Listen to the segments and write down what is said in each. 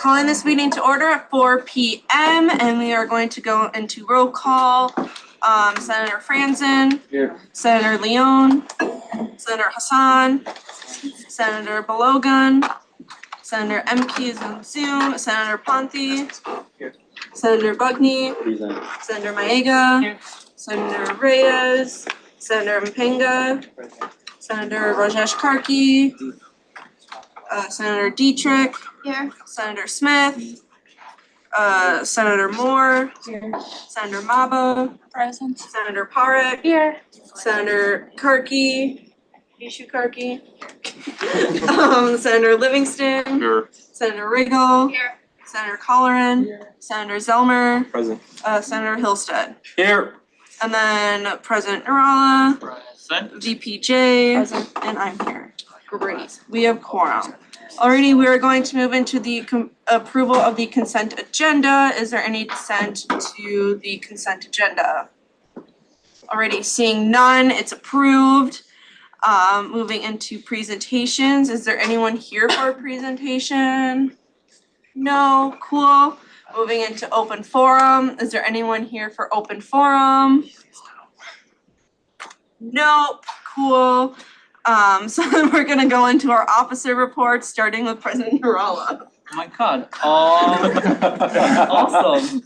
Calling this meeting to order at 4 p.m. and we are going to go into roll call. Senator Franzen. Here. Senator Leon. Senator Hassan. Senator Balogun. Senator Emke is on Zoom. Senator Ponte. Here. Senator Bugney. Present. Senator Maega. Here. Senator Reyes. Senator Mpenga. Present. Senator Rajesh Karki. Senator Dietrich. Here. Senator Smith. Senator Moore. Here. Senator Maba. Present. Senator Parekh. Here. Senator Karki. Ishu Karki. Senator Livingston. Here. Senator Riggle. Here. Senator Colleran. Here. Senator Zelmer. Present. Senator Hillstead. Here. And then President Nurala. Present. VPJ. Present. And I'm here. Great. We have quorum. Alrighty, we are going to move into the approval of the consent agenda. Is there any dissent to the consent agenda? Alrighty, seeing none, it's approved. Moving into presentations. Is there anyone here for a presentation? No, cool. Moving into open forum. Is there anyone here for open forum? Nope, cool. So then we're gonna go into our officer reports, starting with President Nurala. Oh my God, awesome.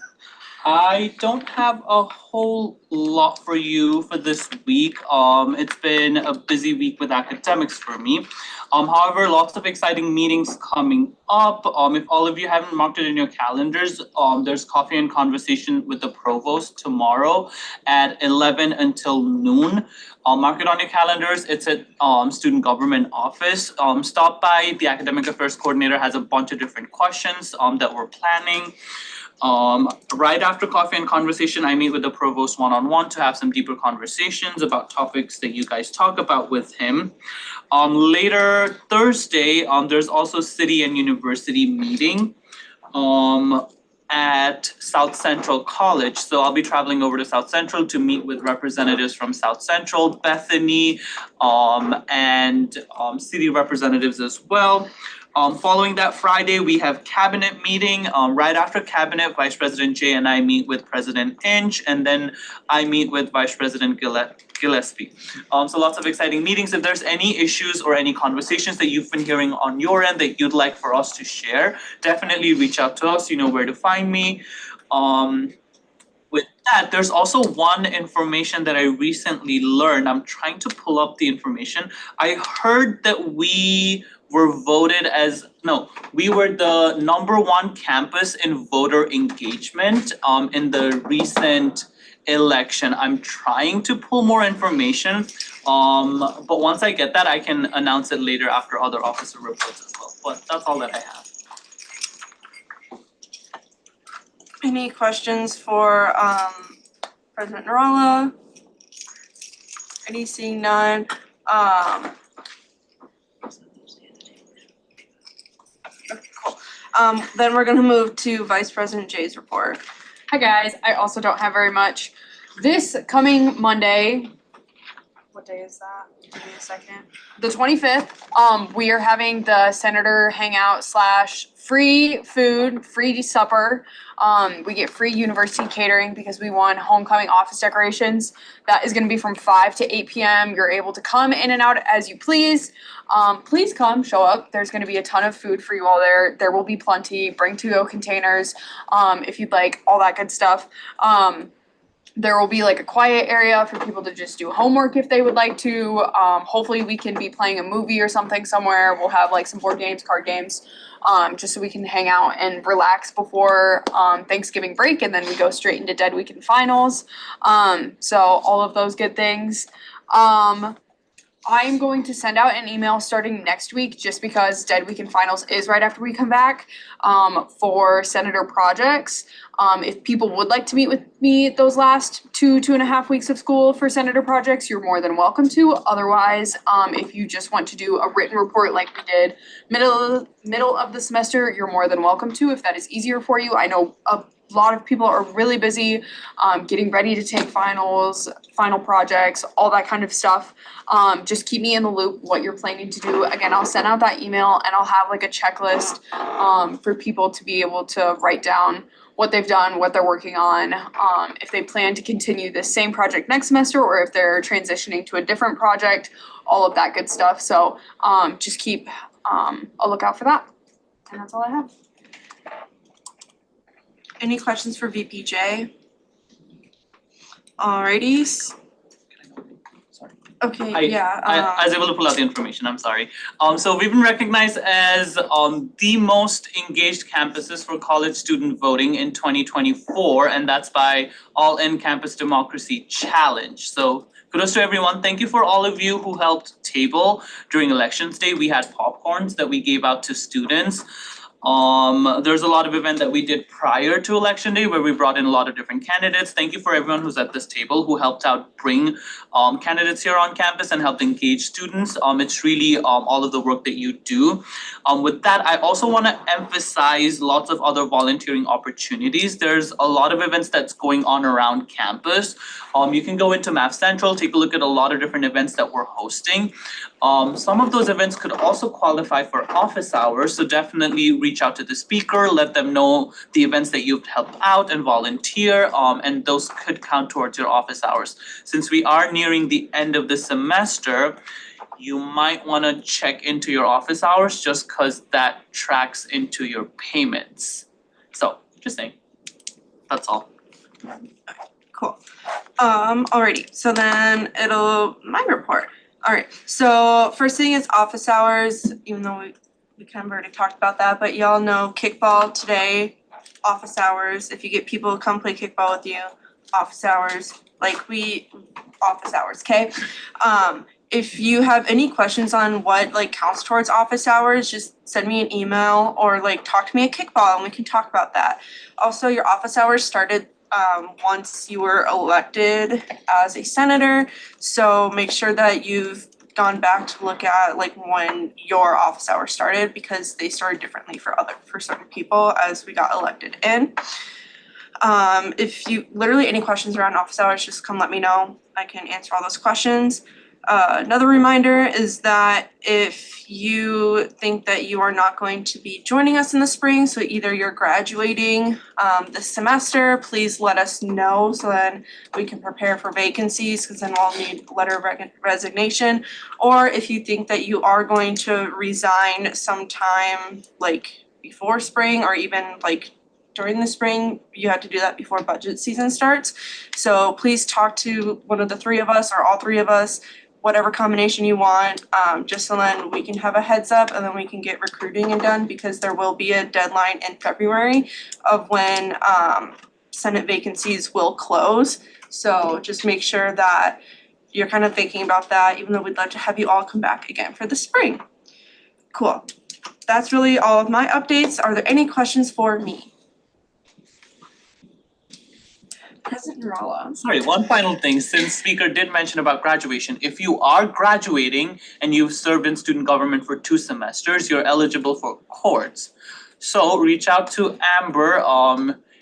I don't have a whole lot for you for this week. It's been a busy week with academics for me. However, lots of exciting meetings coming up. If all of you haven't marked it in your calendars, there's coffee and conversation with the provost tomorrow at 11 until noon. Mark it on your calendars. It's at student government office. Stop by. The academic affairs coordinator has a bunch of different questions that we're planning. Right after coffee and conversation, I meet with the provost one-on-one to have some deeper conversations about topics that you guys talk about with him. Later Thursday, there's also city and university meeting at South Central College. So I'll be traveling over to South Central to meet with representatives from South Central, Bethany, and city representatives as well. Following that Friday, we have cabinet meeting. Right after cabinet, Vice President Jay and I meet with President Inch, and then I meet with Vice President Gillespie. So lots of exciting meetings. If there's any issues or any conversations that you've been hearing on your end that you'd like for us to share, definitely reach out to us. You know where to find me. With that, there's also one information that I recently learned. I'm trying to pull up the information. I heard that we were voted as, we were the #1 campus in voter engagement in the recent election. I'm trying to pull more information, but once I get that, I can announce it later after other officer reports as well. But that's all that I have. Any questions for President Nurala? Any? Seeing none. Okay, cool. Then we're gonna move to Vice President Jay's report. Hi guys, I also don't have very much. This coming Monday, what day is that? Give me a second. The 25th, we are having the Senator Hangout / free food, free supper. We get free university catering because we won homecoming office decorations. That is gonna be from 5 to 8 p.m. You're able to come in and out as you please. Please come, show up. There's gonna be a ton of food for you all there. There will be plenty. Bring to-go containers if you'd like, all that good stuff. There will be like a quiet area for people to just do homework if they would like to. Hopefully we can be playing a movie or something somewhere. We'll have like some board games, card games, just so we can hang out and relax before Thanksgiving break, and then we go straight into Dead Weekend Finals. So all of those good things. I'm going to send out an email starting next week just because Dead Weekend Finals is right after we come back for Senator projects. If people would like to meet with me those last 2.5 weeks of school for Senator projects, you're more than welcome to. Otherwise, if you just want to do a written report like we did middle middle of the semester, you're more than welcome to if that is easier for you. I know a lot of people are really busy getting ready to take finals, final projects, all that kind of stuff. Just keep me in the loop what you're planning to do. Again, I'll send out that email and I'll have like a checklist for people to be able to write down what they've done, what they're working on, if they plan to continue this same project next semester or if they're transitioning to a different project, all of that good stuff. So just keep a lookout for that. And that's all I have. Any questions for VPJ? Alrighty. Sorry. Okay, I was able to pull out the information, I'm sorry. So we've been recognized as the most engaged campuses for college student voting in 2024, and that's by All In Campus Democracy Challenge. So kudos to everyone. Thank you for all of you who helped table during Elections Day. We had popcorns that we gave out to students. There's a lot of event that we did prior to Election Day where we brought in a lot of different candidates. Thank you for everyone who's at this table who helped out bring candidates here on campus and helped engage students. It's really all of the work that you do. With that, I also want to emphasize lots of other volunteering opportunities. There's a lot of events that's going on around campus. You can go into Math Central, take a look at a lot of different events that we're hosting. Some of those events could also qualify for office hours, so definitely reach out to the speaker, let them know the events that you've helped out and volunteer, and those could count towards your office hours. Since we are nearing the end of the semester, you might want to check into your office hours just because that tracks into your payments. So, just saying, that's all. Cool. Alrighty, so then my report. Alright, so first thing is office hours, even though we kind of already talked about that, but y'all know kickball today, office hours. If you get people to come play kickball with you, office hours, office hours, okay? If you have any questions on what counts towards office hours, just send me an email or talk to me at kickball and we can talk about that. Also, your office hours started once you were elected as a senator, so make sure that you've gone back to look at when your office hours started because they started differently for certain people as we got elected in. If you literally any questions around office hours, just come let me know. I can answer all those questions. Another reminder is that if you think that you are not going to be joining us in the spring, so either you're graduating this semester, please let us know so then we can prepare for vacancies because then we'll need a letter of resignation. Or if you think that you are going to resign sometime before spring or even during the spring, you have to do that before budget season starts. So please talk to one of the three of us or all three of us, whatever combination you want, just so then we can have a heads up and then we can get recruiting done because there will be a deadline in February of when Senate vacancies will close. So just make sure that you're kind of thinking about that, even though we'd love to have you all come back again for the spring. Cool. That's really all of my updates. Are there any questions for me? President Nurala. Sorry, one final thing, since speaker did mention about graduation, if you are graduating and you've served in student government for 2 semesters, you're eligible for cords. So reach out to Amber,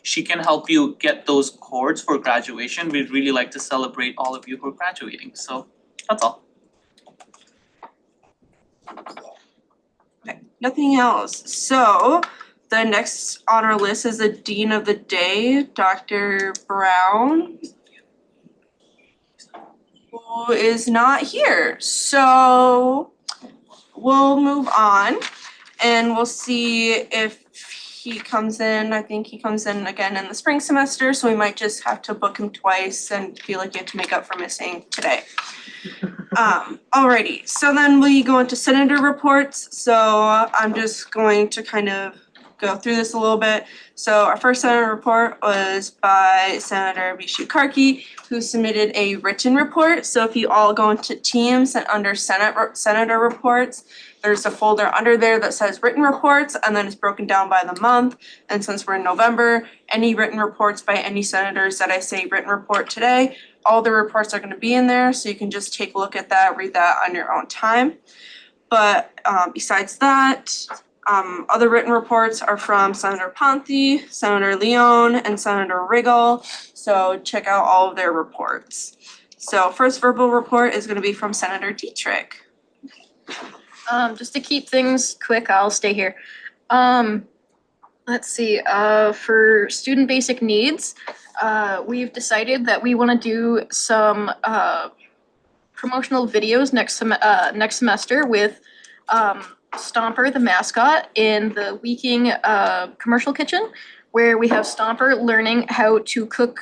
she can help you get those cords for graduation. We'd really like to celebrate all of you who are graduating, so that's all. Okay, nothing else. So the next on our list is the Dean of the Day, Dr. Brown, who is not here. So we'll move on and we'll see if he comes in. I think he comes in again in the spring semester, so we might just have to book him twice and feel like you have to make up for missing today. Alrighty, so then we go into senator reports. So I'm just going to kind of go through this a little bit. So our first senator report was by Senator Vishu Karki, who submitted a written report. So if you all go into Teams and under senator reports, there's a folder under there that says written reports, and then it's broken down by the month. And since we're in November, any written reports by any senators that I say written report today, all the reports are going to be in there, so you can just take a look at that, read that on your own time. But besides that, Other written reports are from Senator Ponte, Senator Leon, and Senator Riggle. So check out all of their reports. So first verbal report is gonna be from Senator Dietrich. Just to keep things quick, I'll stay here. Let's see, for student basic needs, we've decided that we wanna do some, promotional videos next semester with, Stomper, the mascot, in the Weeking, commercial kitchen, where we have Stomper learning how to cook,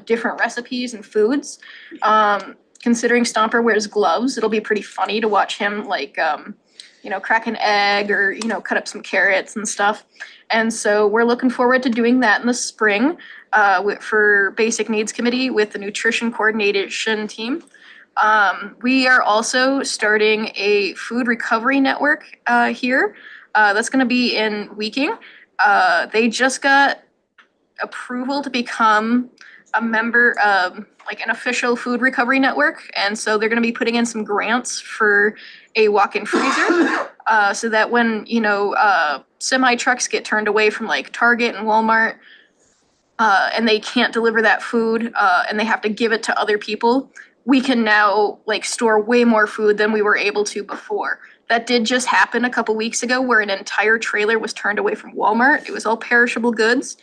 different recipes and foods. Considering Stomper wears gloves, it'll be pretty funny to watch him like, crack an egg or, cut up some carrots and stuff. And so we're looking forward to doing that in the spring for Basic Needs Committee with the Nutrition Coordination Team. We are also starting a food recovery network here. That's gonna be in Weeking. They just got approval to become a member of like an official food recovery network. And so they're gonna be putting in some grants for a walk-in freezer. So that when, semi trucks get turned away from like Target and Walmart, and they can't deliver that food, and they have to give it to other people, we can now like store way more food than we were able to before. That did just happen a couple weeks ago where an entire trailer was turned away from Walmart. It was all perishable goods,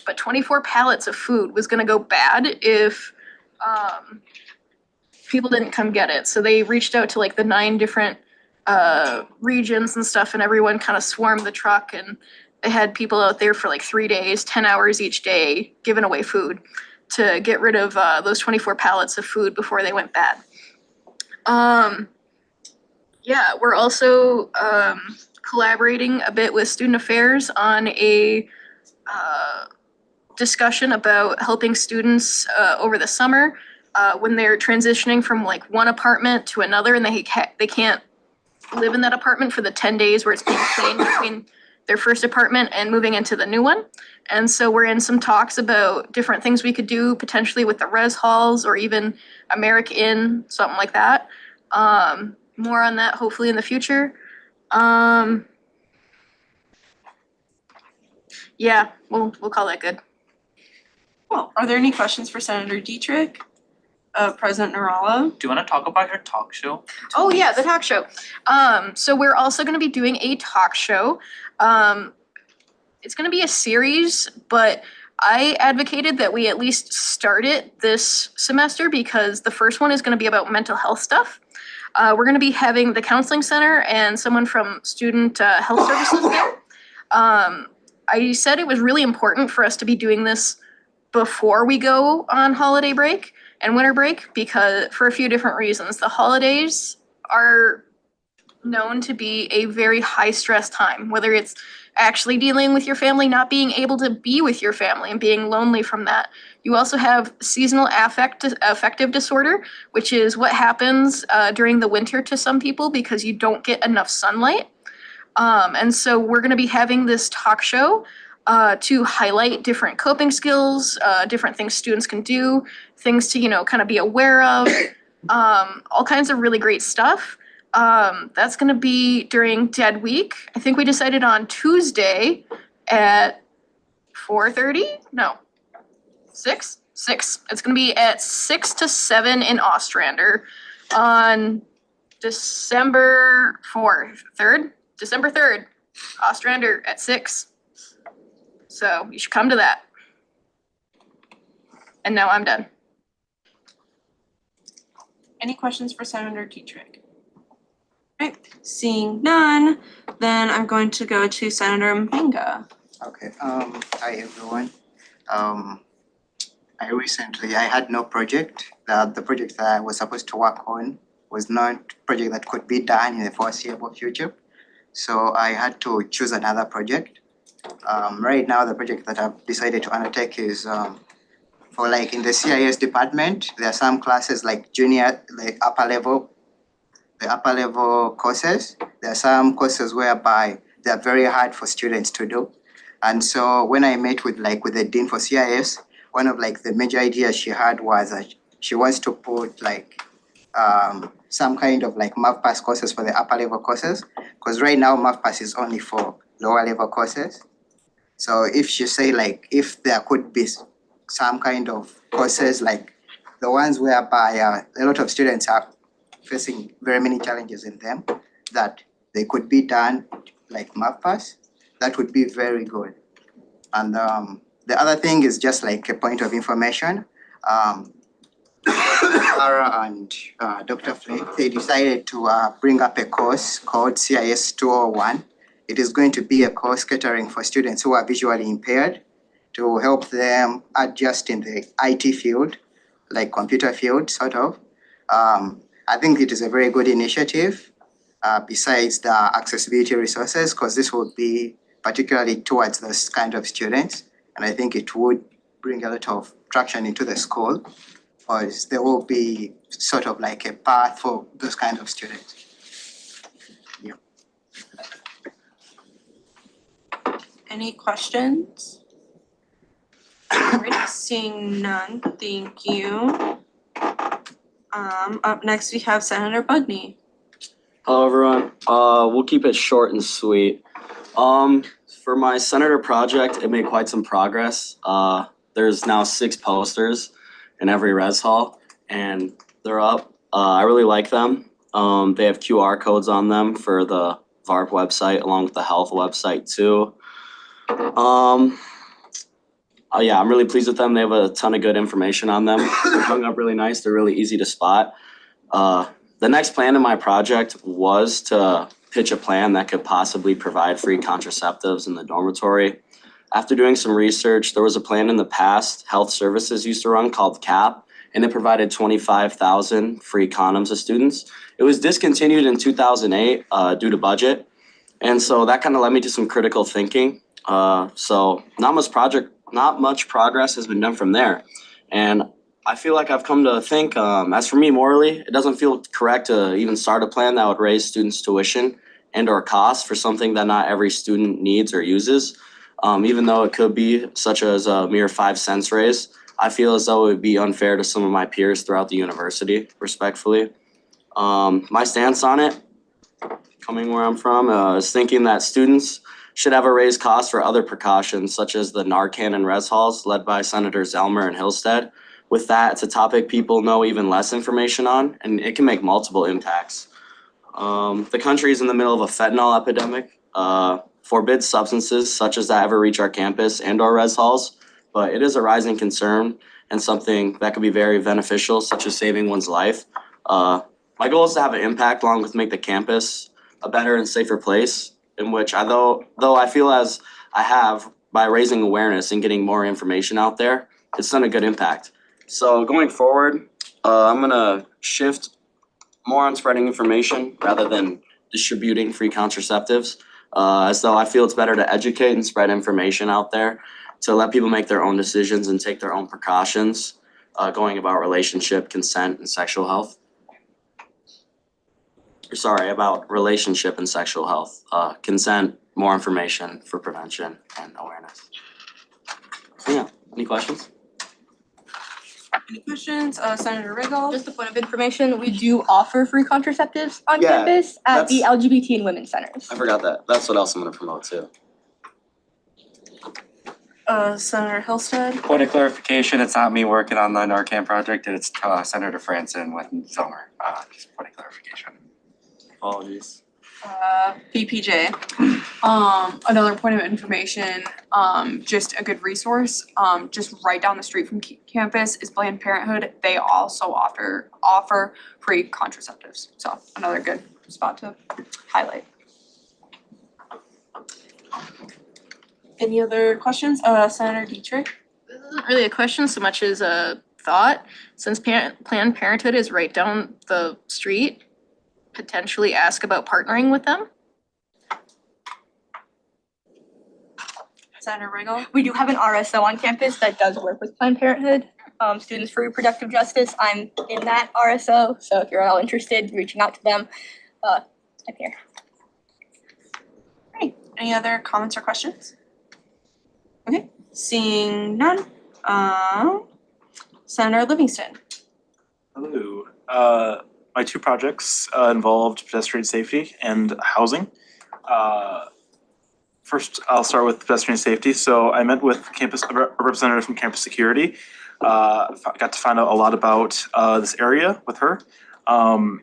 but 24 pallets of food was gonna go bad if people didn't come get it. So they reached out to like the 9 different regions and stuff, and everyone kind of swarmed the truck, and they had people out there for like 3 days, 10 hours each day, giving away food to get rid of those 24 pallets of food before they went bad. Yeah, we're also collaborating a bit with Student Affairs on a discussion about helping students over the summer when they're transitioning from like one apartment to another, and they can't live in that apartment for the 10 days where it's being cleaned between their first apartment and moving into the new one. And so we're in some talks about different things we could do potentially with the res halls or even America Inn, something like that. More on that hopefully in the future. Yeah, we'll call that good. Cool. Are there any questions for Senator Dietrich? President Narala? Do you wanna talk about your talk show? Oh yeah, the talk show. So we're also gonna be doing a talk show. It's gonna be a series, but I advocated that we at least start it this semester because the first one is gonna be about mental health stuff. We're gonna be having the counseling center and someone from student health services there. I said it was really important for us to be doing this before we go on holiday break and winter break because for a few different reasons. The holidays are known to be a very high stress time, whether it's actually dealing with your family, not being able to be with your family and being lonely from that. You also have seasonal affective disorder, which is what happens during the winter to some people because you don't get enough sunlight. And so we're gonna be having this talk show to highlight different coping skills, different things students can do, things to, kind of be aware of, all kinds of really great stuff. That's gonna be during Dead Week. I think we decided on Tuesday at 4:30? No, 6? 6. It's gonna be at 6 to 7 in Ostrander on December 3rd, Ostrander at 6. So you should come to that. And now I'm done. Any questions for Senator Dietrich? Right, seeing none, then I'm going to go to Senator Mbenga. Okay, hi everyone. I had no project. The project that I was supposed to work on was not a project that could be done in the foreseeable future. So I had to choose another project. Right now, the project that I've decided to undertake is for like in the CIS department, there are some classes like junior, like upper level courses. There are some courses whereby they are very hard for students to do. And so when I met with the dean for CIS, one of like the major ideas she had was that she wants to put like some kind of like MAVPASS courses for the upper level courses. Because right now MAVPASS is only for lower level courses. So if you say like if there could be some kind of courses like the ones whereby a lot of students are facing very many challenges in them, that they could be done like MAPAS, that would be very good. And the other thing is just like a point of information. Sarah and Dr. Flake, they decided to bring up a course called CIS 201. It is going to be a course catering for students who are visually impaired to help them adjust in the IT field, like computer field, sort of. I think it is a very good initiative besides the accessibility resources, because this would be particularly towards those kind of students. And I think it would bring a lot of traction into the school, because there will be sort of like a path for those kind of students. Any questions? Alright, seeing none, thank you. Up next we have Senator Budney. Hello, everyone. We'll keep it short and sweet. For my senator project, it made quite some progress. There's now 6 posters in every res hall, and they're up. I really like them. They have QR codes on them for the VARP website, along with the health website too. Yeah, I'm really pleased with them. They have a ton of good information on them. They're hung up really nice. They're really easy to spot. The next plan in my project was to pitch a plan that could possibly provide free contraceptives in the dormitory. After doing some research, there was a plan in the past Health Services used to run called CAP, and it provided 25,000 free condoms to students. It was discontinued in 2008 due to budget, and so that kind of led me to some critical thinking. So not much progress has been done from there, and I feel like I've come to think, as for me morally, it doesn't feel correct to even start a plan that would raise students' tuition and or costs for something that not every student needs or uses. Even though it could be such as a mere 5 cents raise, I feel as though it would be unfair to some of my peers throughout the university, respectfully. My stance on it, coming where I'm from, is thinking that students should have a raised cost for other precautions, such as the Narcan and res halls led by Senators Elmer and Hillstead. With that, it's a topic people know even less information on, and it can make multiple impacts. The country is in the middle of a fentanyl epidemic. Forbids substances such as that ever reach our campus and our res halls, but it is a rising concern and something that could be very beneficial, such as saving one's life. My goal is to have an impact along with make the campus a better and safer place, in which though I feel as I have by raising awareness and getting more information out there, it's done a good impact. So going forward, I'm gonna shift more on spreading information rather than distributing free contraceptives, as though I feel it's better to educate and spread information out there to let people make their own decisions and take their own precautions going about relationship, consent, and sexual health. About relationship and sexual health, consent, more information for prevention and awareness. So yeah, any questions? Any questions? Senator Riggle? Just a point of information, we do offer free contraceptives on Yeah, campus at the that's- LGBT and women's centers. I forgot that. That's what else I'm gonna promote too. Senator Hillstead? Point of clarification, it's not me working on the Narcan project, it's Senator Franson with Zomer, just point of clarification. Apologies. PPJ. Another point of information, just a good resource, just right down the street from campus is Planned Parenthood. They also offer free contraceptives, so another good spot to highlight. Any other questions? Senator Dietrich? This isn't really a question so much as a thought. Since Planned Parenthood is right down the street, potentially ask about partnering with them. Senator Riggle? We do have an RSO on campus that does work with Planned Parenthood, Students for Reproductive Justice. I'm in that RSO, so if you're all interested, reaching out to them, I'm here. Great. Any other comments or questions? Okay, seeing none. Senator Livingston? Hello. My 2 projects involved pedestrian safety and housing. first, I'll start with pedestrian safety. So I met with a representative from campus security. Got to find out a lot about this area with her. And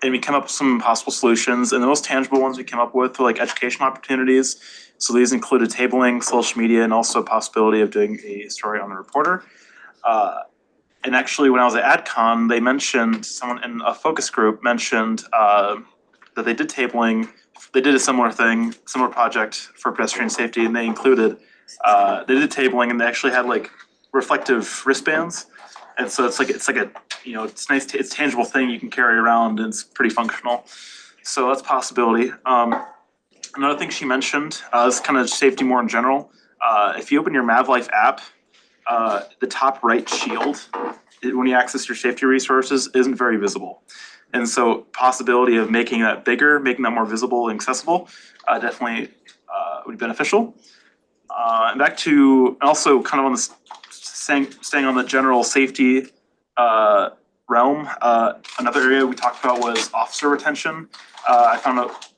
we came up with some possible solutions. And the most tangible ones we came up with were like educational opportunities. So these included tabling, social media, and also a possibility of doing a story on the reporter. And actually, when I was at AdCon, they mentioned, someone in a focus group mentioned that they did tabling. They did a similar thing, similar project for pedestrian safety, and they included, they did tabling and they actually had like reflective wristbands. And so it's like a, you know, it's nice, it's a tangible thing you can carry around and it's pretty functional. So that's a possibility. Another thing she mentioned is kind of safety more in general. If you open your MavLife app, the top right shield, when you access your safety resources, isn't very visible. And so possibility of making that bigger, making that more visible and accessible, definitely would be beneficial. And back to, also kind of on this, staying on the general safety realm, another area we talked about was officer retention. I found out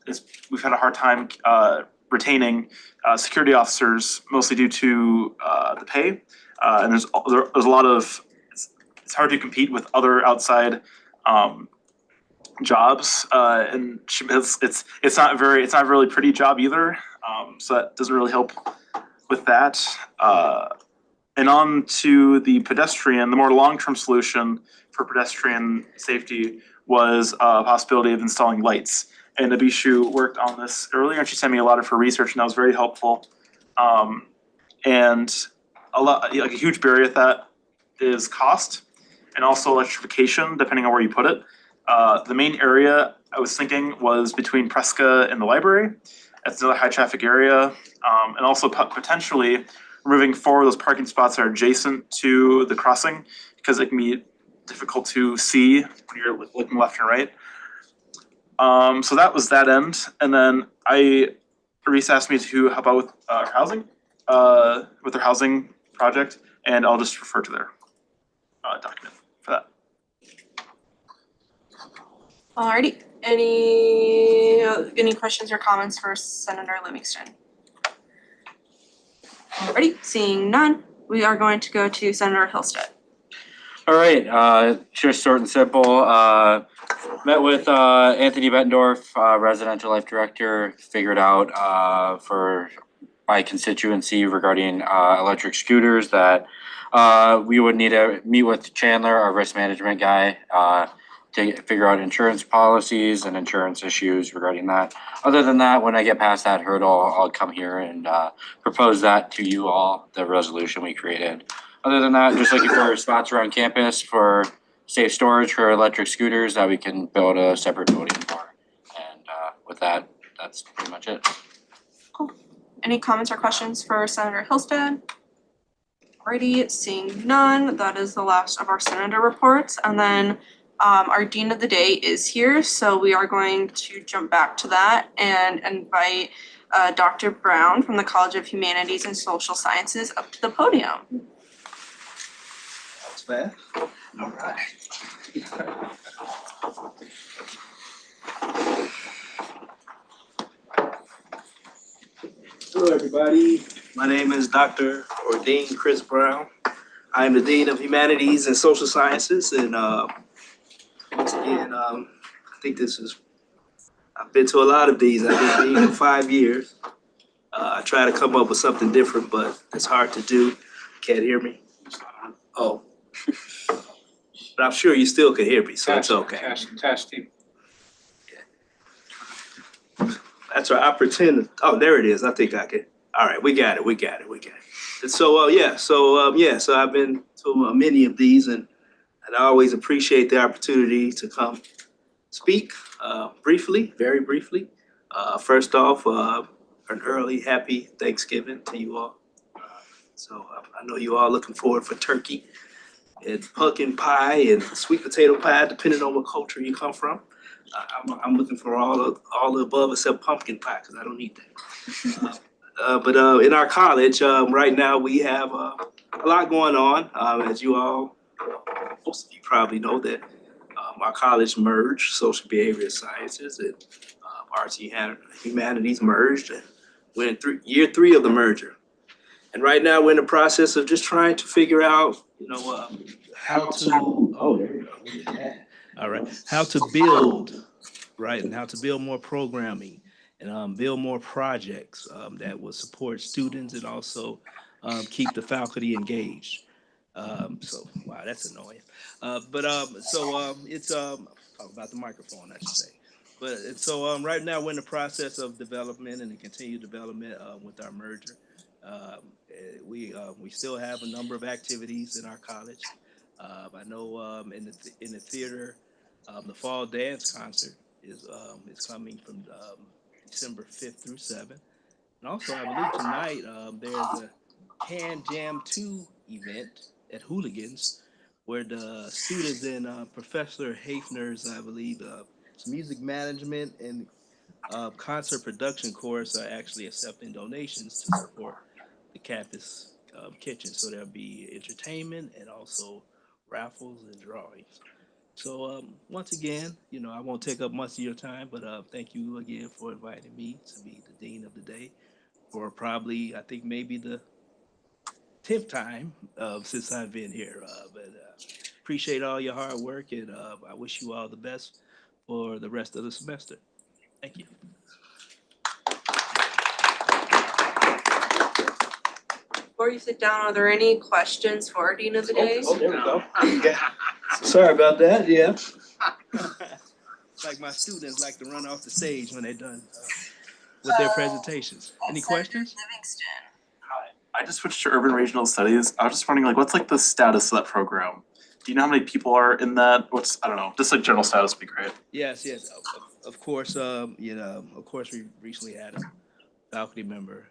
we've had a hard time retaining security officers, mostly due to the pay. And there's a lot of, it's hard to compete with other outside jobs, and it's not a really pretty job either. So that doesn't really help with that. And on to the pedestrian, the more long-term solution for pedestrian safety was a possibility of installing lights. And Abishu worked on this earlier, and she sent me a lot of her research, and that was very helpful. And like a huge barrier to that is cost, and also electrification, depending on where you put it. The main area I was thinking was between Presca and the library. That's another high traffic area. And also potentially removing 4 of those parking spots that are adjacent to the crossing, because it can be difficult to see when you're looking left and right. So that was that end. And then Reese asked me to help out with housing, with their housing project, and I'll just refer to their document for that. Alrighty, any questions or comments for Senator Livingston? Alrighty, seeing none, we are going to go to Senator Hillstead. All right, just short and simple. Met with Anthony Bettendorf, residential life director, figured out for my constituency regarding electric scooters that we would need to meet with Chandler, our risk management guy, to figure out insurance policies and insurance issues regarding that. Other than that, when I get past that hurdle, I'll come here and propose that to you all, the resolution we created. Other than that, just looking for spots around campus for safe storage for electric scooters that we can build a separate podium for. And with that, that's pretty much it. Cool. Any comments or questions for Senator Hillstead? Alrighty, seeing none, that is the last of our senator reports. And then our dean of the day is here, so we are going to jump back to that and invite Dr. Brown from the College of Humanities and Social Sciences up to the podium. That's fair. All right. Hello, everybody. My name is Dr. or Dean Chris Brown. I am the Dean of Humanities and Social Sciences, and once again, I think I've been to a lot of these. I've been Dean for 5 years. I try to come up with something different, but it's hard to do. Can't hear me? Oh. But I'm sure you still can hear me, so it's okay. Testing. That's right, I pretend, oh, there it is, I think I can. All right, we got it. And so, so I've been to many of these, and I always appreciate the opportunity to come speak briefly, very briefly. First off, an early happy Thanksgiving to you all. So I know you all looking forward for turkey and pumpkin pie and sweet potato pie, depending on what culture you come from. I'm looking for all the above except pumpkin pie, because I don't eat that. But in our college, right now we have a lot going on. As you all, most of you probably know that our college merged, social behavioral sciences and arts and humanities merged. And We're in year 3 of the merger. And right now, we're in the process of just trying to figure out, how to, all right, how to build, right, and how to build more programming and build more projects that will support students and also keep the faculty engaged. So, wow, that's annoying. It's talk about the microphone, I should say. Right now we're in the process of development and the continued development with our merger. We still have a number of activities in our college. I know in the theater, the fall dance concert is coming from December 5th through 7th. And also, I believe tonight there's a Can Jam 2 event at Hooligans where the students in Professor Hafner's, I believe, music management and concert production course are actually accepting donations to support the campus kitchen. So there'll be entertainment and also raffles and drawings. So once again, I won't take up much of your time, but thank you again for inviting me to be the dean of the day for probably, I think maybe the 10th time since I've been here. Appreciate all your hard work, and I wish you all the best for the rest of the semester. Thank you. Before you sit down, are there any questions for our Dean of the Day? Oh, there we go. Sorry about that, yeah. It's like my students like to run off the stage when they're done with their presentations. Any questions? Livingston. I just switched to urban regional studies. I was just wondering, what's the status of that program? Do you know how many people are in that? I don't know, just general status would be great. Yes. Of course, of course, we recently had a faculty member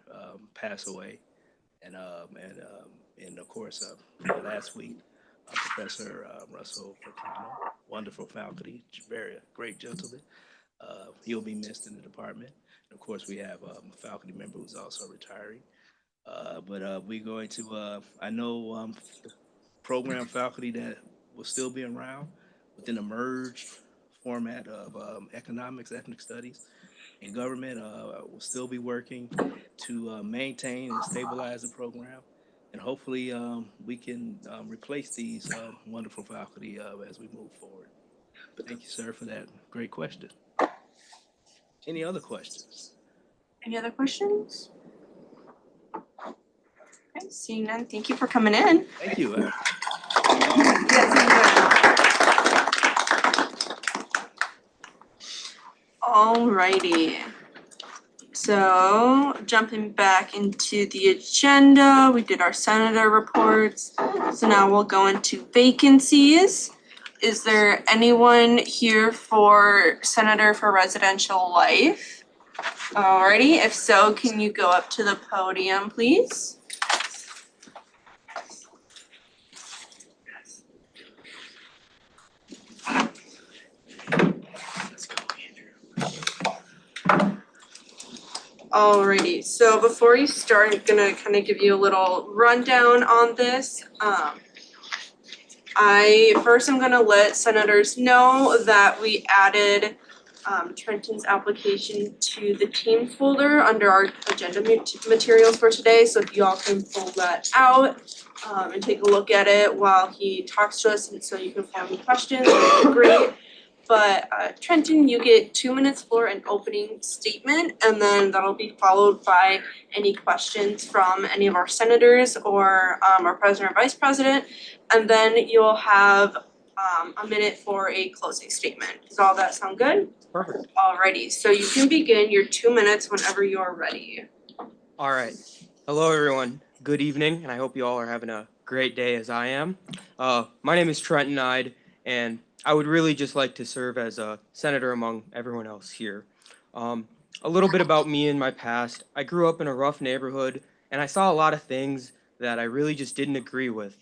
pass away. And of course, last week, Professor Russell Furtado, wonderful faculty, very great gentleman. He'll be missed in the department. And of course, we have a faculty member who's also retiring. We're going to, I know the program faculty that will still be around within a merged format of economics, ethnic studies, and government will still be working to maintain and stabilize the program. And hopefully we can replace these wonderful faculty as we move forward. But thank you, sir, for that great question. Any other questions? Any other questions? Okay, seeing none, thank you for coming in. Thank you. Alrighty. So jumping back into the agenda, we did our senator reports. So now we'll go into vacancies. Is there anyone here for Senator for Residential Life? Alrighty, if so, can you go up to the podium, please? Alrighty, so before you start, I'm gonna kind of give you a little rundown on this. I'm gonna let senators know that we added Trenton's application to the team folder under our agenda materials for today. So if you all can pull that out and take a look at it while he talks to us, and so you can form any questions, that'd be great. But Trenton, you get 2 minutes for an opening statement, and then that'll be followed by any questions from any of our senators or our president or vice president. And then you'll have a minute for a closing statement. Does all that sound good? Perfect. Alrighty, so you can begin your 2 minutes whenever you're ready. All right. Hello, everyone. Good evening, and I hope you all are having a great day as I am. My name is Trenton Ide, and I would really just like to serve as a senator among everyone else here. A little bit about me and my past. I grew up in a rough neighborhood, and I saw a lot of things that I really just didn't agree with,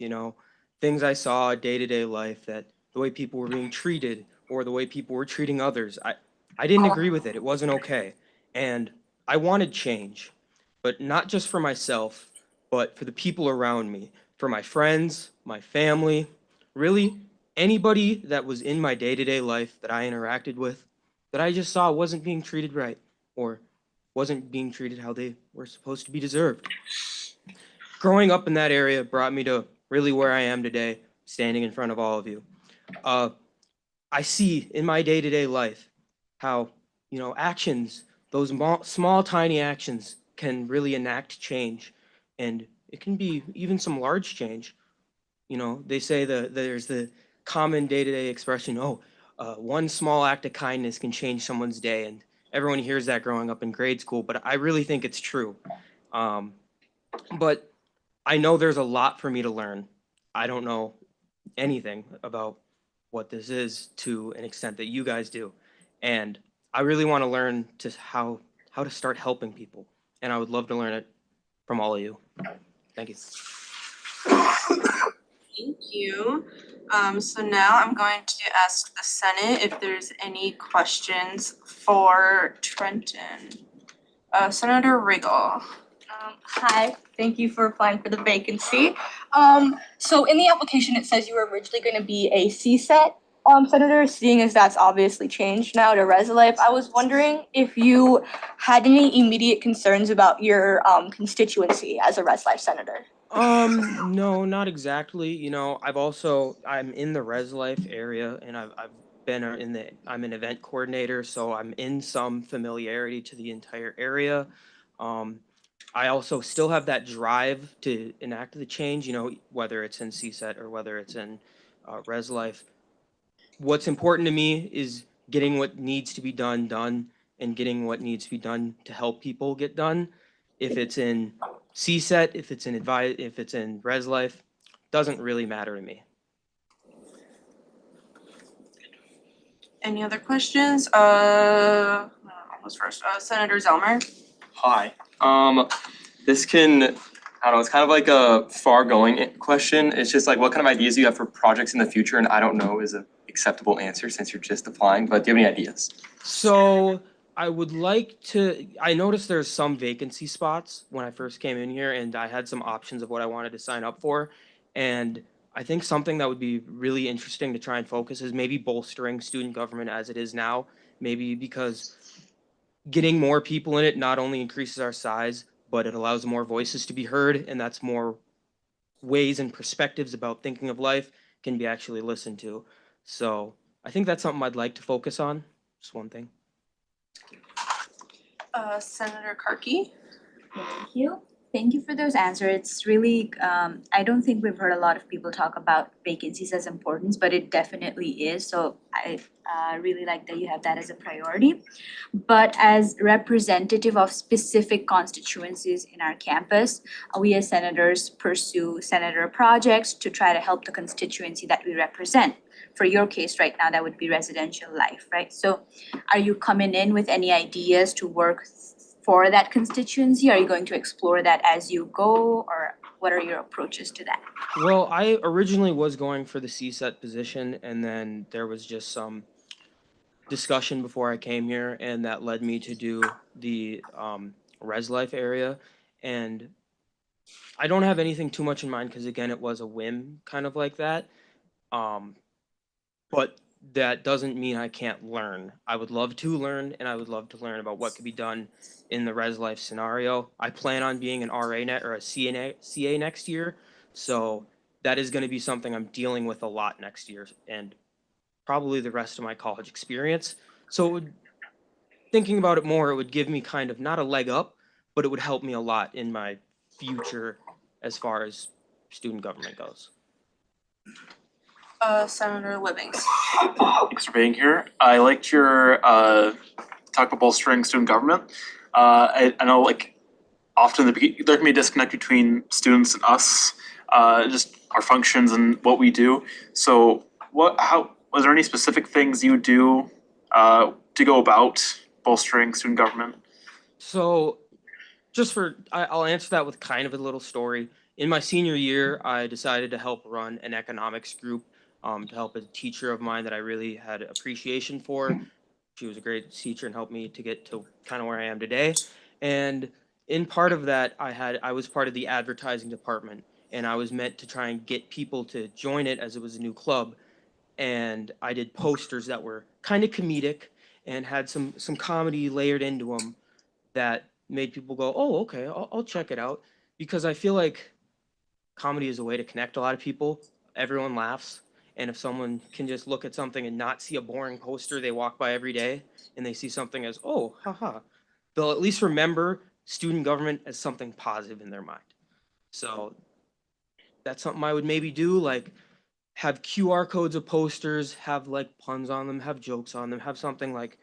things I saw day-to-day life, that the way people were being treated or the way people were treating others. I didn't agree with it. It wasn't okay. And I wanted change, but not just for myself, but for the people around me, for my friends, my family, really anybody that was in my day-to-day life that I interacted with, that I just saw wasn't being treated right or wasn't being treated how they were supposed to be deserved. Growing up in that area brought me to really where I am today, standing in front of all of you. I see in my day-to-day life how, actions, those small, tiny actions can really enact change. And it can be even some large change. They say there's the common day-to-day expression, one small act of kindness can change someone's day. And everyone hears that growing up in grade school, but I really think it's true. But I know there's a lot for me to learn. I don't know anything about what this is to an extent that you guys do. And I really want to learn how to start helping people. And I would love to learn it from all of you. Thank you. Thank you. So now I'm going to ask the Senate if there's any questions for Trenton. Senator Riggle. Hi, thank you for applying for the vacancy. So in the application, it says you were originally going to be a CSET senator, seeing as that's obviously changed now to Res Life. I was wondering if you had any immediate concerns about your constituency as a Res Life senator. No, not exactly. I'm in the Res Life area, and I've been I'm an event coordinator, so I'm in some familiarity to the entire area. I also still have that drive to enact the change, whether it's in CSET or whether it's in Res Life. What's important to me is getting what needs to be done, and getting what needs to be done to help people get done. If it's in CSET, if it's in Res Life, doesn't really matter to me. Any other questions? Who's first? Senator Zelmer. Hi. This can, I don't know, it's kind of like a far-going question. It's just like, what kind of ideas do you have for projects in the future? And I don't know is an acceptable answer since you're just applying, but do you have any ideas? So I noticed there's some vacancy spots when I first came in here, and I had some options of what I wanted to sign up for. And I think something that would be really interesting to try and focus is maybe bolstering student government as it is now, maybe because getting more people in it not only increases our size, but it allows more voices to be heard, and that's more ways and perspectives about thinking of life can be actually listened to. So I think that's something I'd like to focus on. Just one thing. Senator Karki. Thank you. Thank you for those answers. It's really, I don't think we've heard a lot of people talk about vacancies as importance, but it definitely is. So I really like that you have that as a priority. But as representative of specific constituencies in our campus, we as senators pursue senator projects to try to help the constituency that we represent. For your case right now, that would be residential life, right? So are you coming in with any ideas to work for that constituency? Are you going to explore that as you go, or what are your approaches to that? Well, I originally was going for the CSET position, and then there was just some discussion before I came here, and that led me to do the Res Life area. And I don't have anything too much in mind because, again, it was a whim kind of like that. But that doesn't mean I can't learn. I would love to learn, and I would love to learn about what could be done in the Res Life scenario. I plan on being an RA net or a CA next year, so that is going to be something I'm dealing with a lot next year, and probably the rest of my college experience. So thinking about it more, it would give me kind of not a leg up, but it would help me a lot in my future as far as student government goes. Senator Livingston. Thanks for being here. I liked your talk about bolstering student government. I know like often there can be a disconnect between students and us, just our functions and what we do. So was there any specific things you do to go about bolstering student government? So I'll answer that with kind of a little story. In my senior year, I decided to help run an economics group to help a teacher of mine that I really had appreciation for. She was a great teacher and helped me to get to kind of where I am today. And in part of that, I was part of the advertising department, and I was meant to try and get people to join it as it was a new club. And I did posters that were kind of comedic and had some comedy layered into them. that made people go, oh, okay, I'll check it out. Because I feel like comedy is a way to connect a lot of people. Everyone laughs. And if someone can just look at something and not see a boring poster they walk by every day, and they see something as, oh, haha, they'll at least remember student government as something positive in their mind. So that's something I would maybe do, like have QR codes of posters, have like puns on them, have jokes on them, have something like,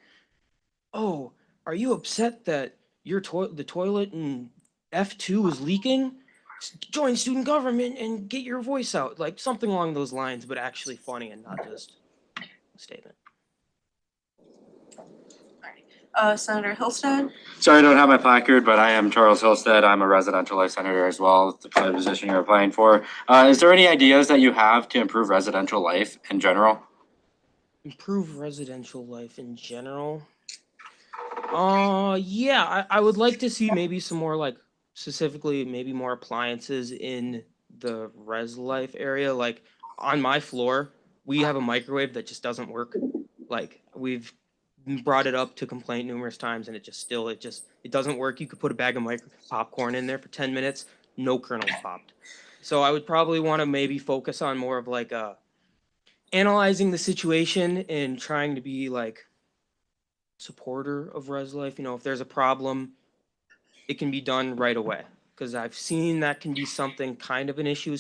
oh, are you upset that your the toilet in F2 is leaking? Join student government and get your voice out. Like something along those lines, but actually funny and not just a statement. Senator Hillstead? Sorry, I don't have my placard, but I am Charles Hillstead. I'm a residential life senator as well, the position you're applying for. Is there any ideas that you have to improve residential life in general? Improve residential life in general. Yeah, I would like to see maybe some more like specifically maybe more appliances in the res life area. Like on my floor, we have a microwave that just doesn't work. Like we've brought it up to complaint numerous times and it doesn't work. You could put a bag of popcorn in there for 10 minutes, no kernels popped. So I would probably want to maybe focus on more of like analyzing the situation and trying to be like supporter of res life. You know, if there's a problem, it can be done right away. Because I've seen that can be something kind of an issue.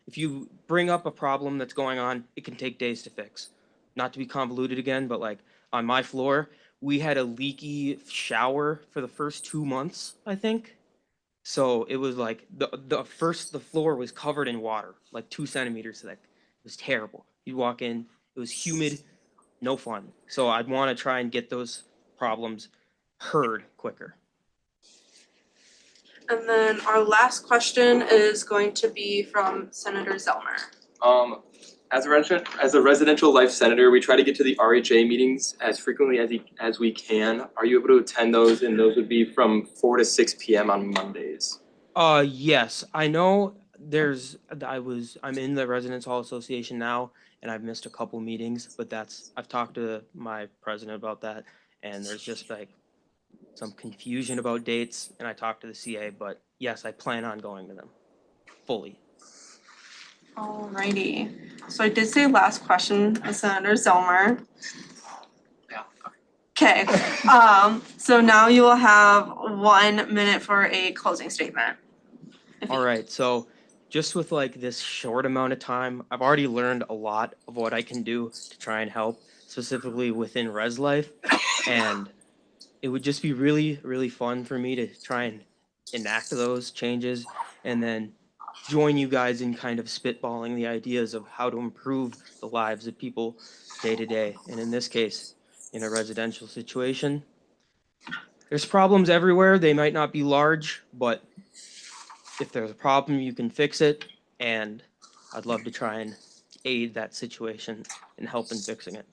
If you bring up a problem that's going on, it can take days to fix. Not to be convoluted again, but like on my floor, we had a leaky shower for the first 2 months, I think. So it was like the floor was covered in water, like 2 centimeters thick. It was terrible. You'd walk in, it was humid, no fun. So I'd want to try and get those problems heard quicker. And then our last question is going to be from Senator Zelmer. As a residential life senator, we try to get to the RHA meetings as frequently as we can. Are you able to attend those? And those would be from 4 to 6 p.m. on Mondays. Yes, I know I'm in the Residence Hall Association now, and I've missed a couple meetings, but I've talked to my president about that, and there's just like some confusion about dates, and I talked to the CA, but yes, I plan on going to them fully. Alrighty, so I did say last question, Senator Zelmer. Yeah. Okay, so now you will have 1 minute for a closing statement. All right, so just with like this short amount of time, I've already learned a lot of what I can do to try and help, specifically within res life, and it would just be really, really fun for me to try and enact those changes and then join you guys in kind of spitballing the ideas of how to improve the lives of people day to day. And in this case, in a residential situation, there's problems everywhere. They might not be large, but if there's a problem, you can fix it. And I'd love to try and aid that situation and help in fixing it.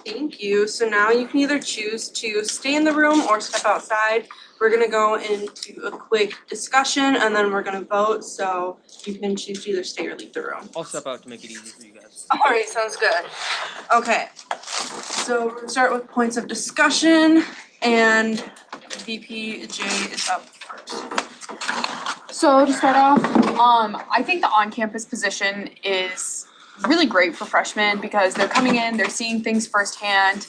Thank you. So now you can either choose to stay in the room or step outside. We're gonna go into a quick discussion and then we're gonna vote. So you can choose to either stay or leave the room. I'll step out to make it easy for you guys. All right, sounds good. Okay, so we're gonna start with points of discussion and VPJ is up first. So to start off, I think the on-campus position is really great for freshmen because they're coming in, they're seeing things firsthand.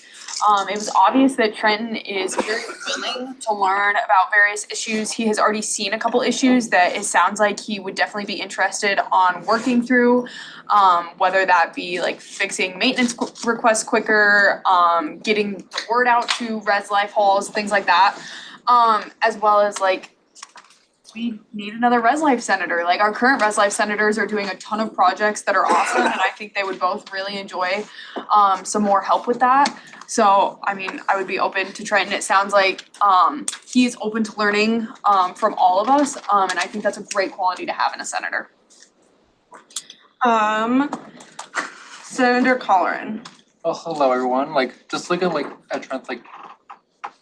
It was obvious that Trenton is very willing to learn about various issues. He has already seen a couple issues that it sounds like he would definitely be interested on working through, whether that be like fixing maintenance requests quicker, getting the word out to res life halls, things like that, as well as like we need another res life senator. Like our current res life senators are doing a ton of projects that are awesome, and I think they would both really enjoy some more help with that. So, I mean, I would be open to Trenton. It sounds like he's open to learning from all of us, and I think that's a great quality to have in a senator. Senator Colleran. Oh, hello everyone. Like, just look at Trent's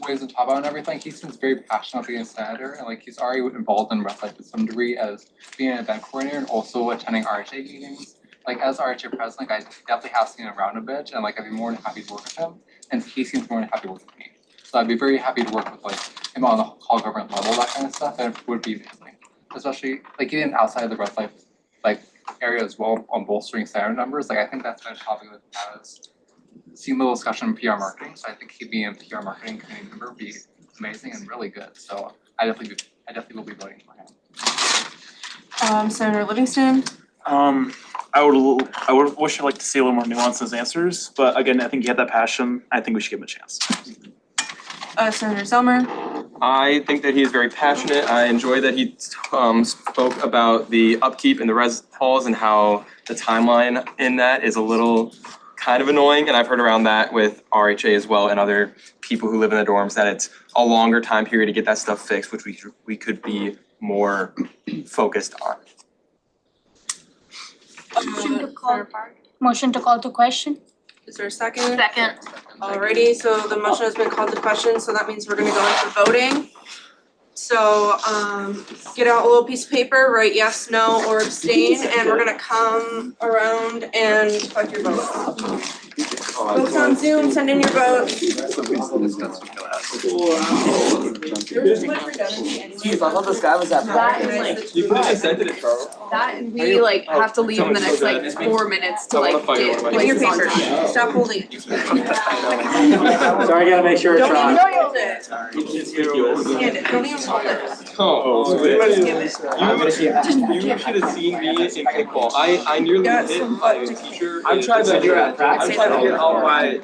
ways to talk about and everything. He seems very passionate about being a senator, and like he's already involved in res life to some degree as being an event coordinator and also attending RHA meetings. Like as RHA president, I definitely have seen him around a bit, and like I'd be more than happy to work with him, and he seems more than happy to work with me. So I'd be very happy to work with like him on the whole government level, that kind of stuff, and it would be amazing. Especially like even outside of the red light like area as well on bolstering senator numbers, like I think that's been a topic that has seen little discussion in PR marketing, so I think he'd be a PR marketing committee member would be amazing and really good, so I definitely will be voting for him. Senator Livingston. I would wish I'd like to see a little more nuance in his answers, but again, I think he had that passion. I think we should give him a chance. Senator Zelmer. I think that he is very passionate. I enjoy that he spoke about the upkeep in the res halls and how the timeline in that is a little kind of annoying. And I've heard around that with RHA as well and other people who live in the dorms that it's a longer time period to get that stuff fixed, which we could be more focused on. Motion to call to question? Is there a second? Second. Alrighty, so the motion has been called to question, so that means we're gonna go into voting. So, get out a little piece of paper, write yes, no, or abstain, and we're gonna come around and collect your votes. Folks on Zoom, send in your votes. Jeez, I thought this guy was at. That is like- You could have sent it, bro. That and we like have to leave in the next like 4 minutes to like get Give me your places on paper, time. stop holding it. Sorry, I gotta make sure it's Don't on. even hold it. Stand it, don't even hold it. Oh, Just give it. you should have seen me in kickball. I nearly Got hit some my butt to teacher. I'm trying to figure out practice. I'm trying to get all my.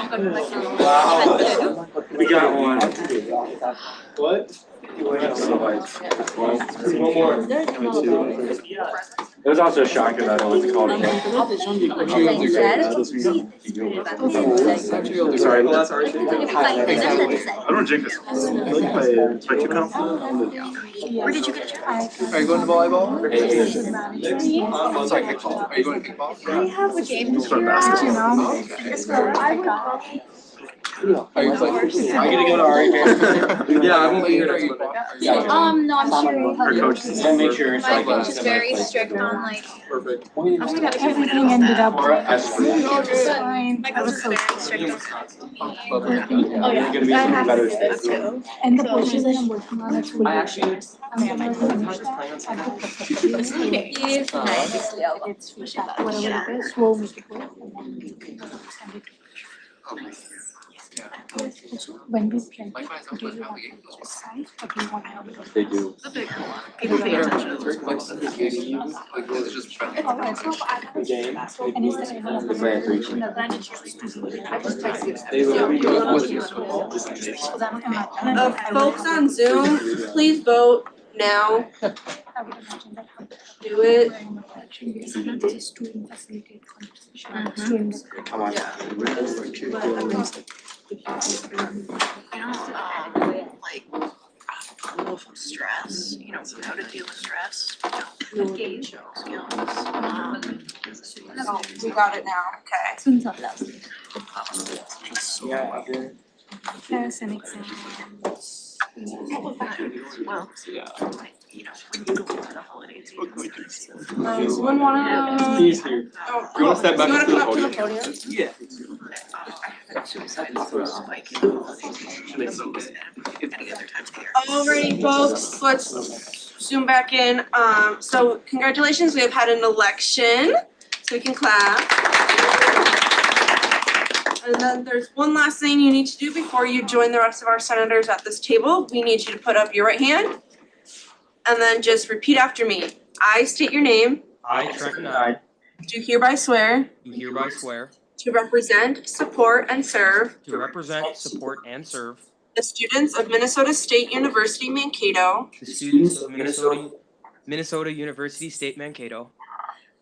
Wow. We got one. What? One more. It was also a shocker that it was called. Sorry, well, that's already. I don't drink this. But you come. Where did you get your Are you going to volleyball? I'm sorry, kickball. Are you going to kickball? I have a game It's for basketball. Are you like? I'm gonna go to RHA. Yeah, I won't be here next Are month. you- No, I'm sure. Our coach is. And make sure it's My like. coach is very strict on like Perfect. everything ended up fine. My coach is very strict on Oh yeah, I have to do this too. And the coaches that I'm working on, it's really. I actually. I'm gonna finish that. It's whatever it is, we'll make it work and then we can send it. When we plan, do you want it to site or do you want to have it? They do. People pay attention. Like, is it just? Oh, it's not, I The game. and is there any other The grand three. information that I need to I just text you. They will. So that I'm not. Folks on Zoom, please vote now. I would imagine that. Do it. This is to facilitate conversation. Students. Like, a little stress, you know, how to deal with stress, you know, gauge skills. We got it now, okay. Students are last. Yeah. As an example. Well, like, you know, when you go into the holidays. Someone wanna? He's here. Oh, You wanna step back you wanna to the come up to the podium? podium? Yeah. Suicide is a spike in the holidays. Any other times of the year. Alrighty, folks, let's zoom back in. So congratulations, we have had an election, so we can clap. And then there's one last thing you need to do before you join the rest of our senators at this table. We need you to put up your right hand and then just repeat after me. I state your name, I, Trenton Hyde, do hereby swear do hereby swear to represent, support, and serve to represent, support, and serve the students of Minnesota State University Mankato the students of Minnesota University State Mankato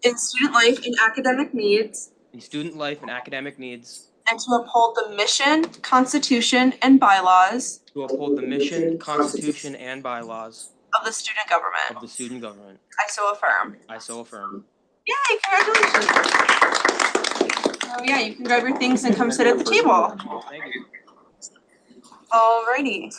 in student life and academic needs, in student life and academic needs, and to uphold the mission, constitution, and bylaws to uphold the mission, constitution, and bylaws of the student government. of the student government. I so affirm. I so affirm. Yay, congratulations. Oh yeah, you can grab your things and come sit at the table. Thank you. Alrighty.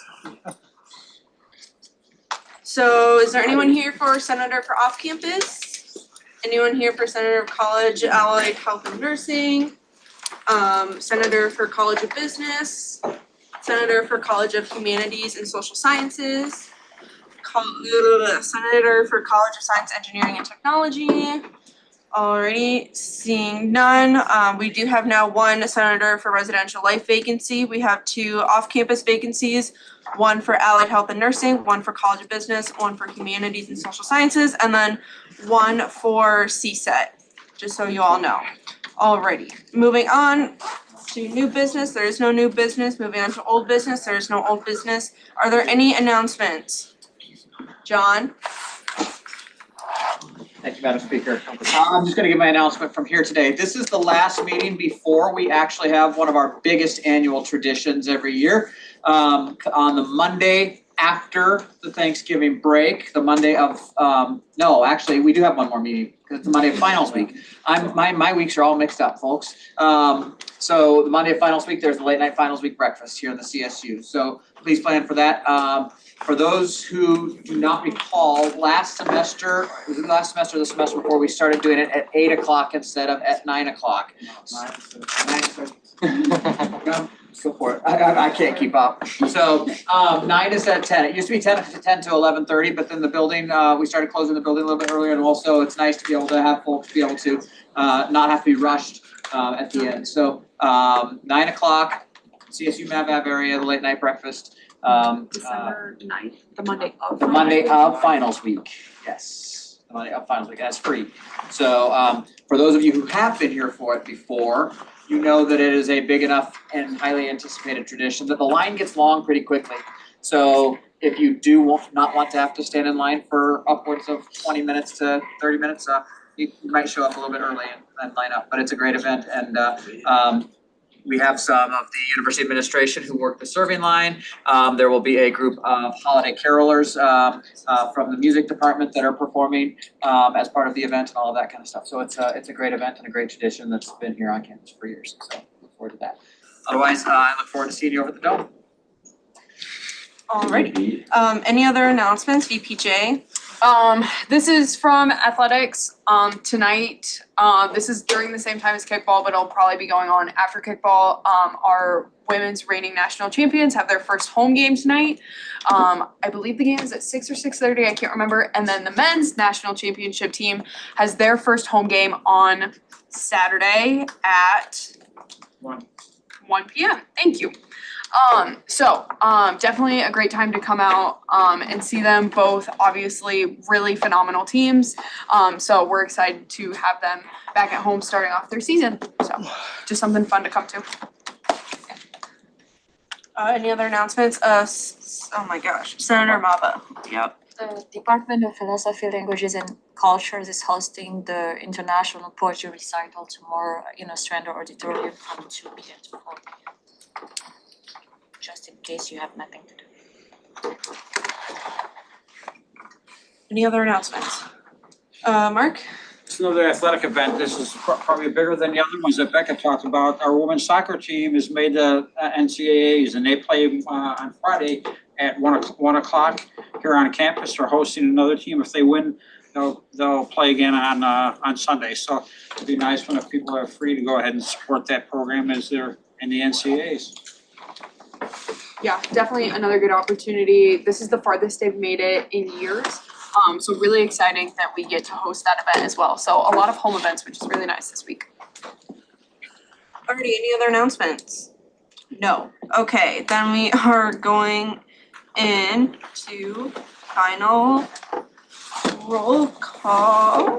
So is there anyone here for senator for off campus? Anyone here for Senator of College, Allied Health and Nursing? Senator for College of Business? Senator for College of Humanities and Social Sciences? Senator for College of Science, Engineering and Technology? Alrighty, seeing none, we do have now one senator for residential life vacancy. We have 2 off-campus vacancies, one for allied health and nursing, one for College of Business, one for humanities and social sciences, and then one for CSET, just so you all know. Alrighty, moving on to new business, there is no new business. Moving on to old business, there is no old business. Are there any announcements? John? Thank you, Madam Speaker. I'm just gonna give my announcement from here today. This is the last meeting before we actually have one of our biggest annual traditions every year. On the Monday after the Thanksgiving break, the Monday of, no, actually, we do have one more meeting, because it's the Monday of finals week. My weeks are all mixed up, folks. So the Monday of finals week, there's the late night finals week breakfast here in the CSU. So please plan for that. For those who do not recall, last semester, was it last semester or the semester before, we started doing it at 8 o'clock instead of at 9 o'clock. Go for it. I can't keep up. So 9 is at 10. It used to be 10 to 11:30, but then the building, we started closing the building a little bit earlier, and also it's nice to be able to have folks be able to not have to be rushed at the end. So 9 o'clock, CSU Mav area, the late night breakfast. December 9th, the Monday of. The Monday of finals week, yes, the Monday of finals week, that's free. So for those of you who have been here for it before, you know that it is a big enough and highly anticipated tradition that the line gets long pretty quickly. So if you do not want to have to stand in line for upwards of 20 minutes to 30 minutes, you might show up a little bit early and line up, but it's a great event. And we have some of the university administration who work the serving line. There will be a group of holiday carolers from the music department that are performing as part of the event and all of that kind of stuff. So it's a great event and a great tradition that's been here on campus for years. So look forward to that. Otherwise, I look forward to seeing you over at the Dome. Alrighty, any other announcements, VPJ? This is from athletics, tonight, this is during the same time as kickball, but it'll probably be going on after kickball. Our women's reigning national champions have their first home game tonight. I believe the game is at 6 or 6:30, I can't remember. And then the men's national championship team has their first home game on Saturday at 1 p.m. Thank you. Definitely a great time to come out and see them both, obviously really phenomenal teams. So we're excited to have them back at home starting off their season. So just something fun to come to. Any other announcements? Oh my gosh, Senator Maba. Yep. The Department of Philosophy, Languages and Cultures is hosting the International Poetry Recital tomorrow in Ostrander Auditorium from 2 p.m. to 4 p.m. Just in case you have nothing to do. Any other announcements? Mark? It's another athletic event. This is probably bigger than the other ones that Becca talked about. Our women's soccer team has made the NCAAs, and they play on Friday at 1 o'clock here on campus. They're hosting another team. If they win, they'll play again on Sunday. So it'd be nice when if people are free to go ahead and support that program as they're in the NCAAs. Yeah, definitely another good opportunity. This is the farthest they've made it in years. So really exciting that we get to host that event as well. So a lot of home events, which is really nice this week. Alrighty, any other announcements? No. Okay, then we are going into final roll call.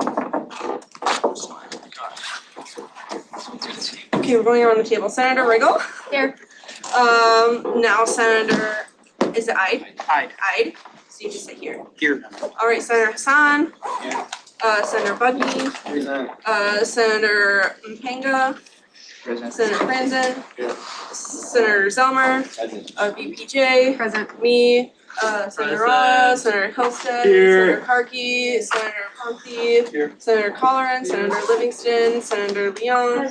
Okay, we're going around the table. Senator Riggle? Here. Now Senator, is it Ide? Ide. So you just sit here. Here. Alright, Senator Hassan. Yeah. Senator Budney. Senator Mpenga. Present. Senator Franzen. Here. Senator Zelmer. VPJ. Present. Me. Senator Rana. Senator Hosted. Here. Senator Karki. Senator Pompi. Here. Senator Colleran. Senator Livingston. Senator Leon.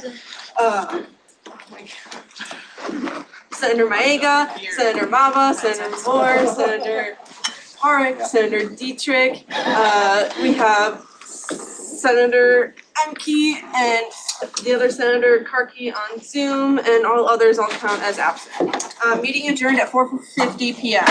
Senator Maega. Senator Mava. Senator Moore. Senator Park, Senator Dietrich, we have Senator Emke and the other Senator Karki on Zoom, and all others I'll count as absent. Meeting adjourned at 4:50 p.m.